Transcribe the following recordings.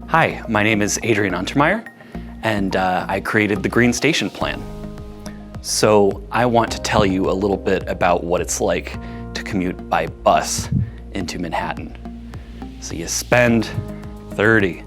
Hi, my name is Adrian Untermeyer, and I created the Green Station plan. So I want to tell you a little bit about what it's like to commute by bus into Manhattan. So you spend 30,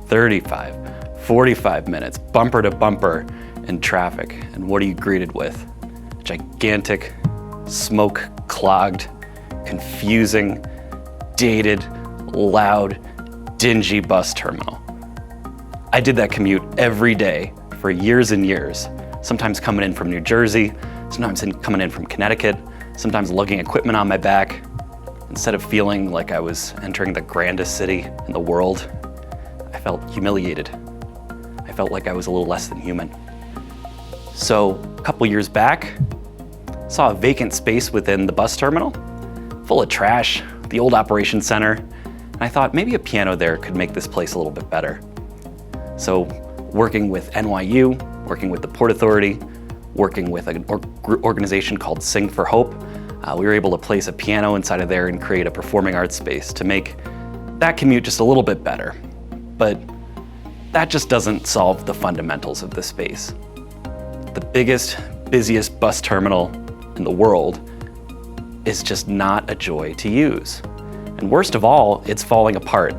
35, 45 minutes bumper to bumper in traffic, and what are you greeted with? A gigantic, smoke-clogged, confusing, dated, loud, dingy bus terminal. I did that commute every day for years and years, sometimes coming in from New Jersey, sometimes coming in from Connecticut, sometimes lugging equipment on my back. Instead of feeling like I was entering the grandest city in the world, I felt humiliated. I felt like I was a little less than human. So a couple years back, saw a vacant space within the bus terminal, full of trash, the old operations center, and I thought maybe a piano there could make this place a little bit better. So working with NYU, working with the Port Authority, working with an organization called Sing for Hope, we were able to place a piano inside of there and create a performing arts space to make that commute just a little bit better. But that just doesn't solve the fundamentals of the space. The biggest, busiest bus terminal in the world is just not a joy to use. And worst of all, it's falling apart,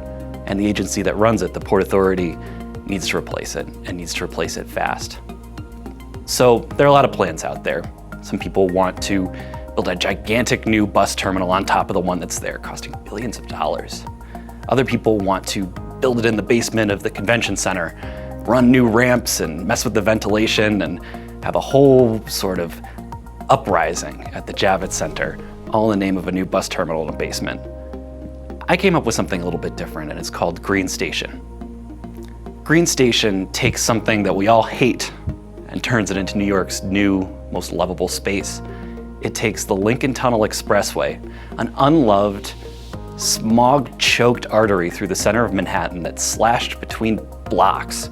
and the agency that runs it, the Port Authority, needs to replace it, and needs to replace it fast. So there are a lot of plans out there. Some people want to build a gigantic new bus terminal on top of the one that's there, costing billions of dollars. Other people want to build it in the basement of the convention center, run new ramps and mess with the ventilation, and have a whole sort of uprising at the Javits Center, all in the name of a new bus terminal in a basement. I came up with something a little bit different, and it's called Green Station. Green Station takes something that we all hate and turns it into New York's new, most lovable space. It takes the Lincoln Tunnel Expressway, an unloved, smog-choked artery through the center of Manhattan that slashed between blocks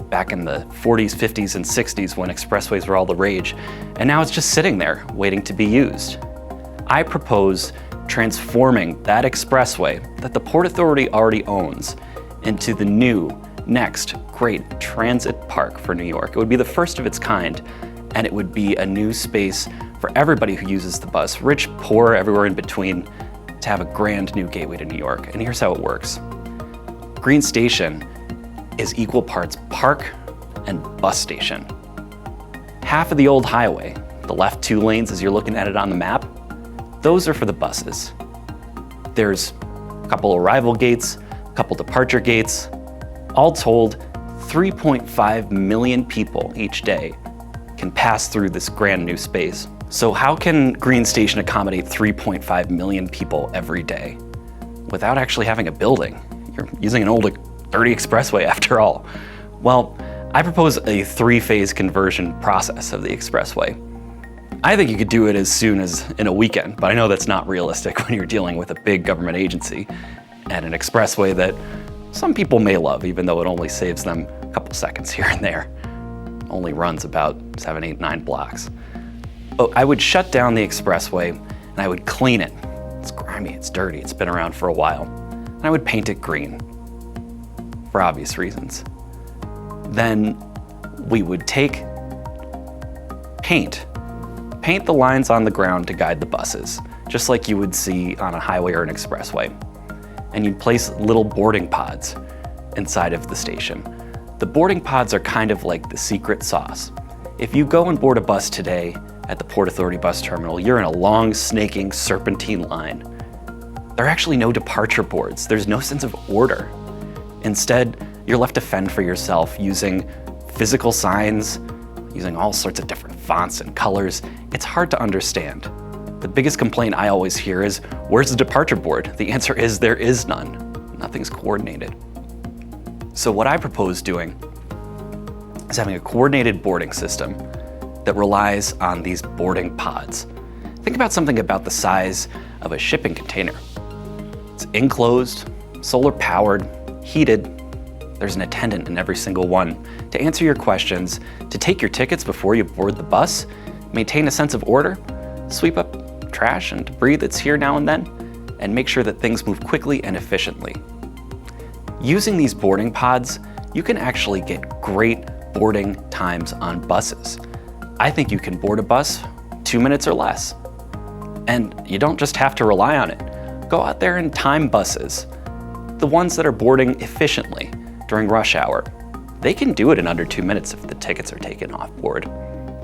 back in the 40s, 50s, and 60s when expressways were all the rage, and now it's just sitting there waiting to be used. I propose transforming that expressway that the Port Authority already owns into the new, next great transit park for New York. It would be the first of its kind, and it would be a new space for everybody who uses the bus, rich, poor, everywhere in between, to have a grand new gateway to New York. And here's how it works. Green Station is equal parts park and bus station. Half of the old highway, the left 2 lanes as you're looking at it on the map, those are for the buses. There's a couple arrival gates, a couple departure gates. All told, 3.5 million people each day can pass through this grand new space. So how can Green Station accommodate 3.5 million people every day without actually having a building? You're using an old, dirty expressway after all. Well, I propose a 3-phase conversion process of the expressway. I think you could do it as soon as in a weekend, but I know that's not realistic when you're dealing with a big government agency and an expressway that some people may love, even though it only saves them a couple seconds here and there. Only runs about 7, 8, 9 blocks. But I would shut down the expressway and I would clean it. It's grimy, it's dirty, it's been around for a while. And I would paint it green, for obvious reasons. Then we would take paint the lines on the ground to guide the buses, just like you would see on a highway or an expressway. And you'd place little boarding pods inside of the station. The boarding pods are kind of like the secret sauce. If you go and board a bus today at the Port Authority bus terminal, you're in a long, snaking, serpentine line. There are actually no departure boards. There's no sense of order. Instead, you're left to fend for yourself using physical signs, using all sorts of different fonts and colors. It's hard to understand. The biggest complaint I always hear is, where's the departure board? The answer is there is none. Nothing's coordinated. So what I propose doing is having a coordinated boarding system that relies on these boarding pods. Think about something about the size of a shipping container. It's enclosed, solar powered, heated. There's an attendant in every single one to answer your questions, to take your tickets before you board the bus, maintain a sense of order, sweep up trash and debris that's here now and then, and make sure that things move quickly and efficiently. Using these boarding pods, you can actually get great boarding times on buses. I think you can board a bus 2 minutes or less. And you don't just have to rely on it. Go out there and time buses. The ones that are boarding efficiently during rush hour. They can do it in under 2 minutes if the tickets are taken off board.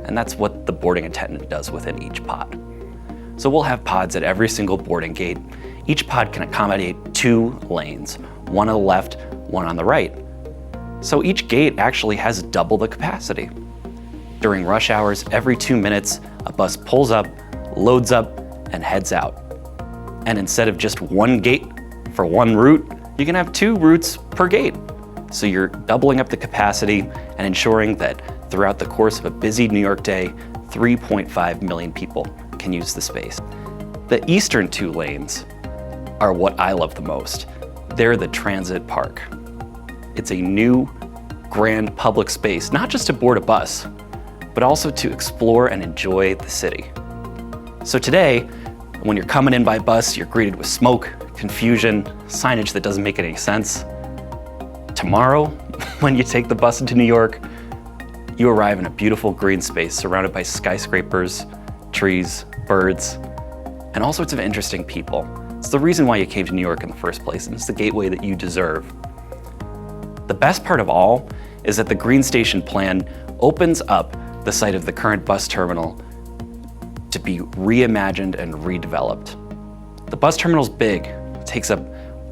And that's what the boarding attendant does within each pod. So we'll have pods at every single boarding gate. Each pod can accommodate 2 lanes, one on the left, one on the right. So each gate actually has double the capacity. During rush hours, every 2 minutes, a bus pulls up, loads up, and heads out. And instead of just one gate for one route, you can have 2 routes per gate. So you're doubling up the capacity and ensuring that throughout the course of a busy New York day, 3.5 million people can use the space. The eastern 2 lanes are what I love the most. They're the transit park. It's a new, grand public space, not just to board a bus, but also to explore and enjoy the city. So today, when you're coming in by bus, you're greeted with smoke, confusion, signage that doesn't make any sense. Tomorrow, when you take the bus into New York, you arrive in a beautiful green space surrounded by skyscrapers, trees, birds, and all sorts of interesting people. It's the reason why you came to New York in the first place, and it's the gateway that you deserve. The best part of all is that the Green Station plan opens up the site of the current bus terminal to be reimagined and redeveloped. The bus terminal's big. It takes up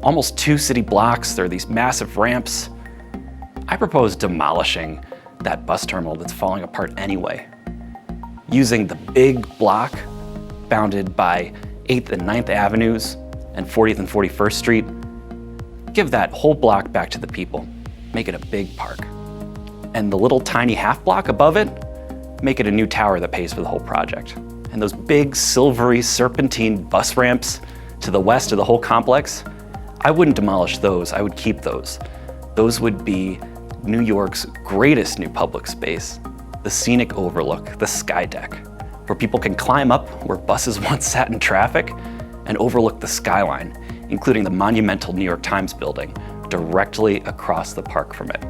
almost 2 city blocks. There are these massive ramps. I propose demolishing that bus terminal that's falling apart anyway. Using the big block bounded by 8th and 9th Avenues and 40th and 41st Street, give that whole block back to the people. Make it a big park. And the little tiny half block above it, make it a new tower that pays for the whole project. And those big silvery serpentine bus ramps to the west of the whole complex, I wouldn't demolish those, I would keep those. Those would be New York's greatest new public space, the scenic overlook, the sky deck, where people can climb up where buses once sat in traffic and overlook the skyline, including the monumental New York Times building directly across the park from it.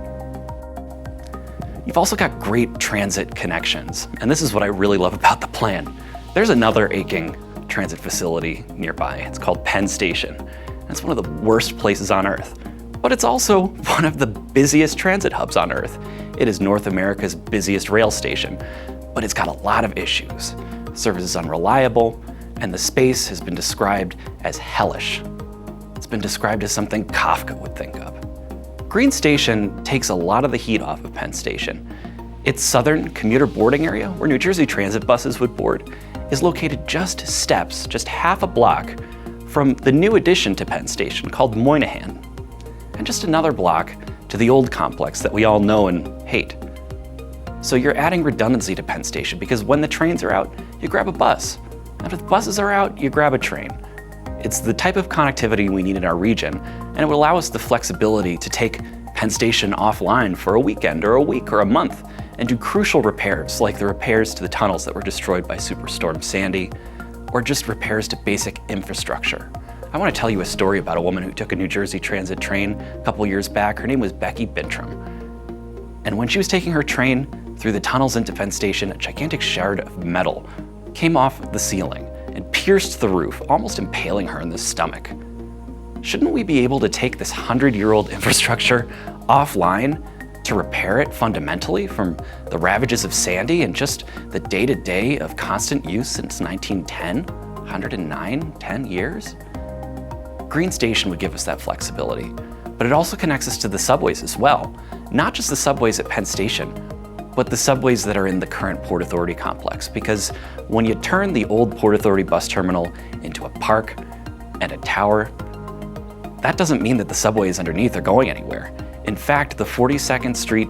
You've also got great transit connections, and this is what I really love about the plan. There's another aching transit facility nearby. It's called Penn Station. It's one of the worst places on Earth, but it's also one of the busiest transit hubs on Earth. It is North America's busiest rail station, but it's got a lot of issues. Service is unreliable, and the space has been described as hellish. It's been described as something Kafka would think of. Green Station takes a lot of the heat off of Penn Station. Its southern commuter boarding area, where New Jersey Transit buses would board, is located just steps, just half a block from the new addition to Penn Station called Moynihan, and just another block to the old complex that we all know and hate. So you're adding redundancy to Penn Station because when the trains are out, you grab a bus. And if the buses are out, you grab a train. It's the type of connectivity we need in our region, and it would allow us the flexibility to take Penn Station offline for a weekend or a week or a month and do crucial repairs like the repairs to the tunnels that were destroyed by Superstorm Sandy, or just repairs to basic infrastructure. I want to tell you a story about a woman who took a New Jersey Transit train a couple years back. Her name was Becky Bintram. And when she was taking her train through the tunnels into Penn Station, a gigantic shard of metal came off the ceiling and pierced the roof, almost impaling her in the stomach. Shouldn't we be able to take this 100-year-old infrastructure offline to repair it fundamentally from the ravages of Sandy and just the day-to-day of constant use since 1910, 109, 10 years? Green Station would give us that flexibility, but it also connects us to the subways as well. Not just the subways at Penn Station, but the subways that are in the current Port Authority complex. Because when you turn the old Port Authority bus terminal into a park and a tower, that doesn't mean that the subways underneath are going anywhere. In fact, the 42nd Street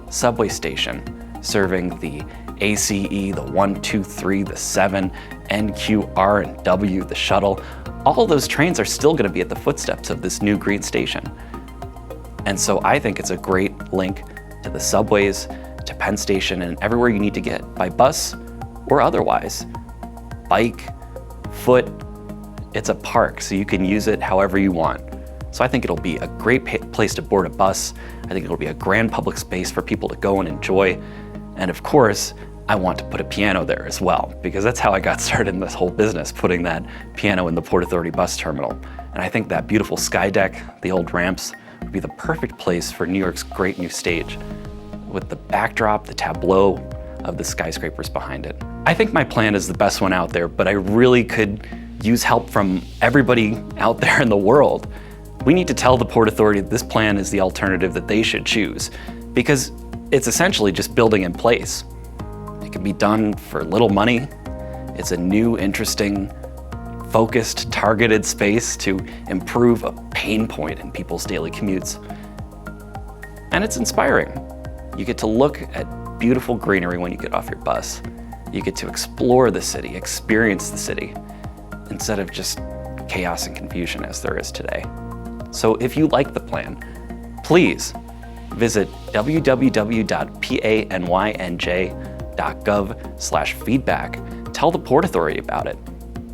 subway station, serving the ACE, the 1, 2, 3, the 7, NQ, R, and W, the shuttle, all of those trains are still going to be at the footsteps of this new Green Station. And so I think it's a great link to the subways, to Penn Station, and everywhere you need to get by bus or otherwise. Bike, foot, it's a park, so you can use it however you want. So I think it'll be a great place to board a bus. I think it'll be a grand public space for people to go and enjoy. And of course, I want to put a piano there as well, because that's how I got started in this whole business, putting that piano in the Port Authority bus terminal. And I think that beautiful sky deck, the old ramps, would be the perfect place for New York's great new stage, with the backdrop, the tableau of the skyscrapers behind it. I think my plan is the best one out there, but I really could use help from everybody out there in the world. We need to tell the Port Authority that this plan is the alternative that they should choose, because it's essentially just building in place. It can be done for little money. It's a new, interesting, focused, targeted space to improve a pain point in people's daily commutes. And it's inspiring. You get to look at beautiful greenery when you get off your bus. You get to explore the city, experience the city, instead of just chaos and confusion as there is today. So if you like the plan, please visit www.panyj.gov/feedback. Tell the Port Authority about it.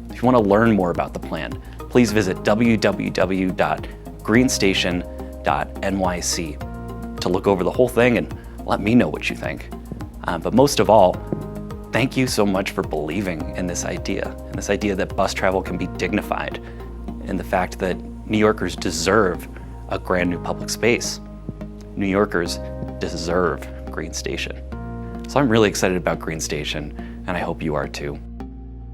If you want to learn more about the plan, please visit www.greenstation.nyc to look over the whole thing and let me know what you think. But most of all, thank you so much for believing in this idea that bus travel can be dignified, and the fact that New Yorkers deserve a brand new public space. New Yorkers deserve Green Station. So I'm really excited about Green Station, and I hope you are too.